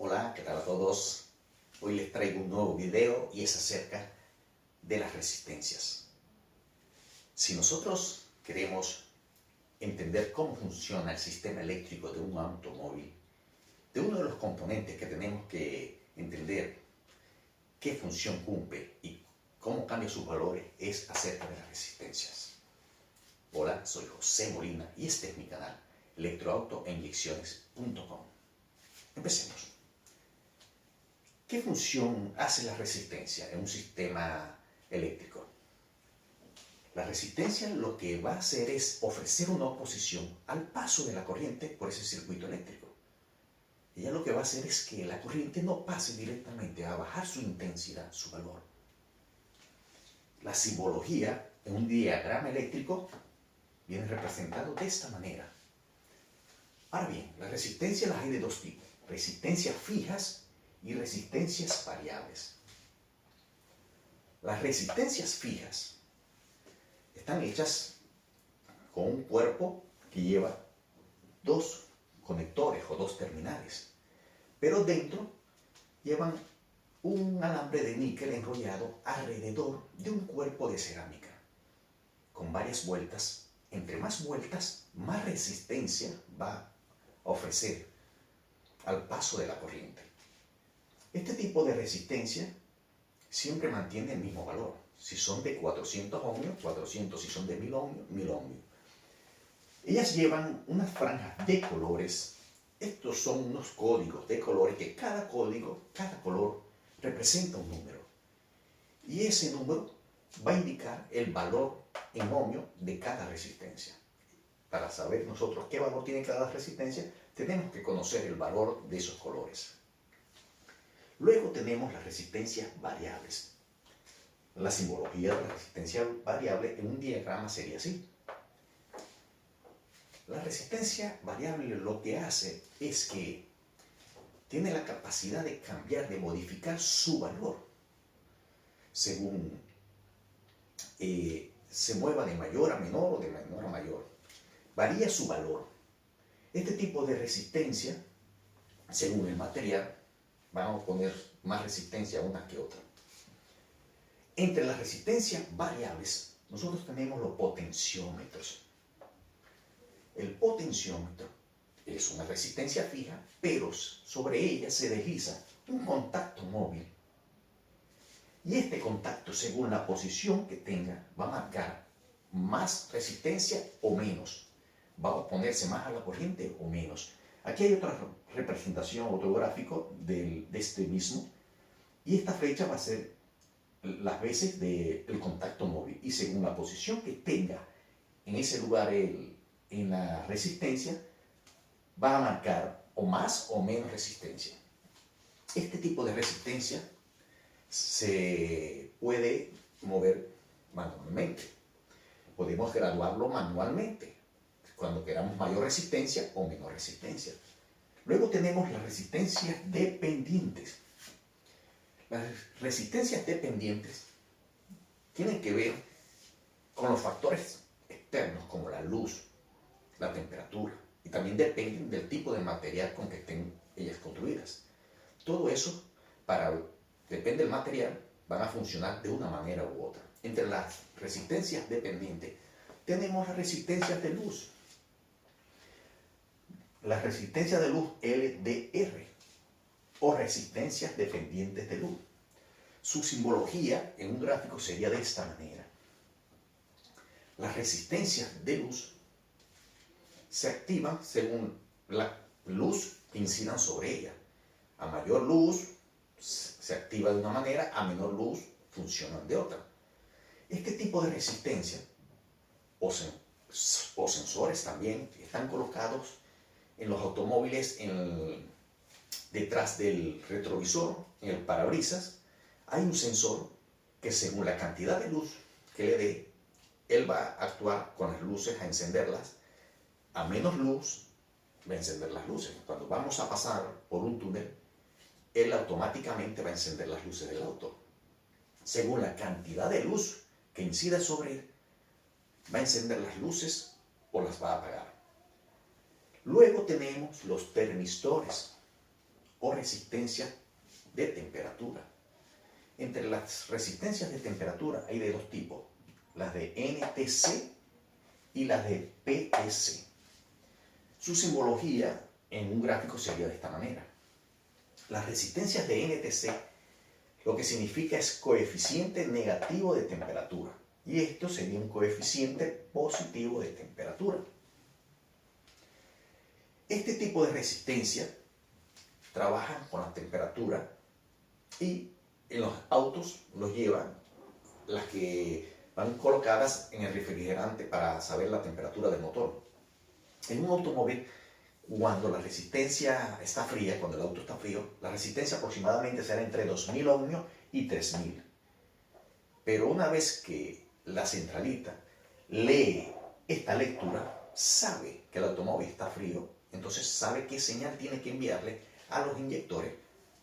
Hola, ¿qué tal a todos? Hoy les traigo un nuevo video y es acerca de las resistencias. Si nosotros queremos entender cómo funciona el sistema eléctrico de un automóvil, de uno de los componentes que tenemos que entender qué función cumple y cómo cambia sus valores es acerca de las resistencias. Hola, soy José Molina y este es mi canal, electroautoeinyecciones.com. Empecemos. ¿Qué función hace la resistencia en un sistema eléctrico? La resistencia lo que va a hacer es ofrecer una oposición al paso de la corriente por ese circuito eléctrico. Ella lo que va a hacer es que la corriente no pase directamente a bajar su intensidad, su valor. La simbología en un diagrama eléctrico viene representado de esta manera. Ahora bien, las resistencias las hay de dos tipos: resistencias fijas y resistencias variables. Las resistencias fijas están hechas con un cuerpo que lleva dos conectores o dos terminales, pero dentro llevan un alambre de níquel enrollado alrededor de un cuerpo de cerámica con varias vueltas. Entre más vueltas, más resistencia va a ofrecer al paso de la corriente. Este tipo de resistencia siempre mantiene el mismo valor. Si son de 400 ohmios, 400. Si son de 1000 ohmios, 1000 ohmios. Ellas llevan unas franjas de colores. Estos son unos códigos de colores que cada color representa un número. Y ese número va a indicar el valor en ohmio de cada resistencia. Para saber nosotros qué valor tiene cada resistencia, tenemos que conocer el valor de esos colores. Luego tenemos las resistencias variables. La simbología de la resistencia variable en un diagrama sería así. La resistencia variable lo que hace es que tiene la capacidad de cambiar, de modificar su valor según se mueva de mayor a menor o de menor a mayor. Varía su valor. Este tipo de resistencia, según el material, vamos a poner más resistencia una que otra. Entre las resistencias variables, nosotros tenemos los potenciómetros. El potenciómetro es una resistencia fija, pero sobre ella se desliza un contacto móvil. Y este contacto, según la posición que tenga, va a marcar más resistencia o menos. Va a oponerse más a la corriente o menos. Aquí hay otra representación, otro gráfico de este mismo. Y esta flecha va a ser las veces del contacto móvil. Y según la posición que tenga en ese lugar en la resistencia, va a marcar o más o menos resistencia. Este tipo de resistencia se puede mover manualmente. Podemos graduarlo manualmente cuando queramos mayor resistencia o menor resistencia. Luego tenemos las resistencias dependientes. Las resistencias dependientes tienen que ver con los factores externos como la luz, la temperatura, y también dependen del tipo de material con que estén ellas construidas. Todo eso, depende del material, van a funcionar de una manera u otra. Entre las resistencias dependientes tenemos las resistencias de luz. Las resistencias de luz LDR o resistencias dependientes de luz. Su simbología en un gráfico sería de esta manera. Las resistencias de luz se activan según la luz que incidan sobre ella. A mayor luz se activa de una manera, a menor luz funcionan de otra. Este tipo de resistencia o sensores también están colocados en los automóviles detrás del retrovisor, en el parabrisas. Hay un sensor que según la cantidad de luz que le dé, él va a actuar con las luces a encenderlas. A menos luz va a encender las luces. Cuando vamos a pasar por un túnel, él automáticamente va a encender las luces del auto. Según la cantidad de luz que incida sobre él, va a encender las luces o las va a apagar. Luego tenemos los termistores o resistencias de temperatura. Entre las resistencias de temperatura hay de dos tipos, las de NTC y las de PTC. Su simbología en un gráfico sería de esta manera. Las resistencias de NTC lo que significa es coeficiente negativo de temperatura y esto sería un coeficiente positivo de temperatura. Este tipo de resistencia trabajan con la temperatura y en los autos los llevan las que van colocadas en el refrigerante para saber la temperatura del motor. En un automóvil, cuando la resistencia está fría, cuando el auto está frío, la resistencia aproximadamente será entre 2000 ohmios y 3000. Pero una vez que la centralita lee esta lectura, sabe que el automóvil está frío, entonces sabe qué señal tiene que enviarle a los inyectores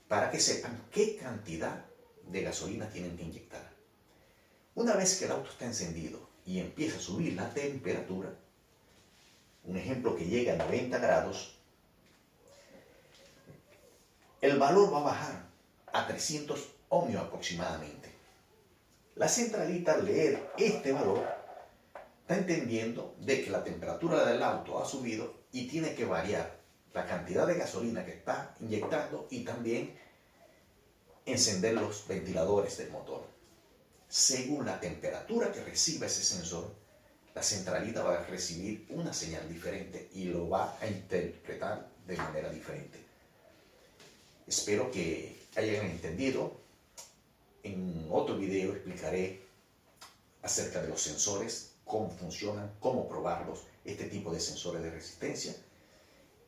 para que sepan qué cantidad de gasolina tienen que inyectar. Una vez que el auto está encendido y empieza a subir la temperatura, un ejemplo que llega a 90 grados, el valor va a bajar a 300 ohmios aproximadamente. La centralita al leer este valor está entendiendo de que la temperatura del auto ha subido y tiene que variar la cantidad de gasolina que está inyectando y también encender los ventiladores del motor. Según la temperatura que reciba ese sensor, la centralita va a recibir una señal diferente y lo va a interpretar de manera diferente. Espero que hayan entendido. En otro video explicaré acerca de los sensores, cómo funcionan, cómo probarlos, este tipo de sensores de resistencia.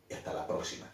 Y hasta la próxima.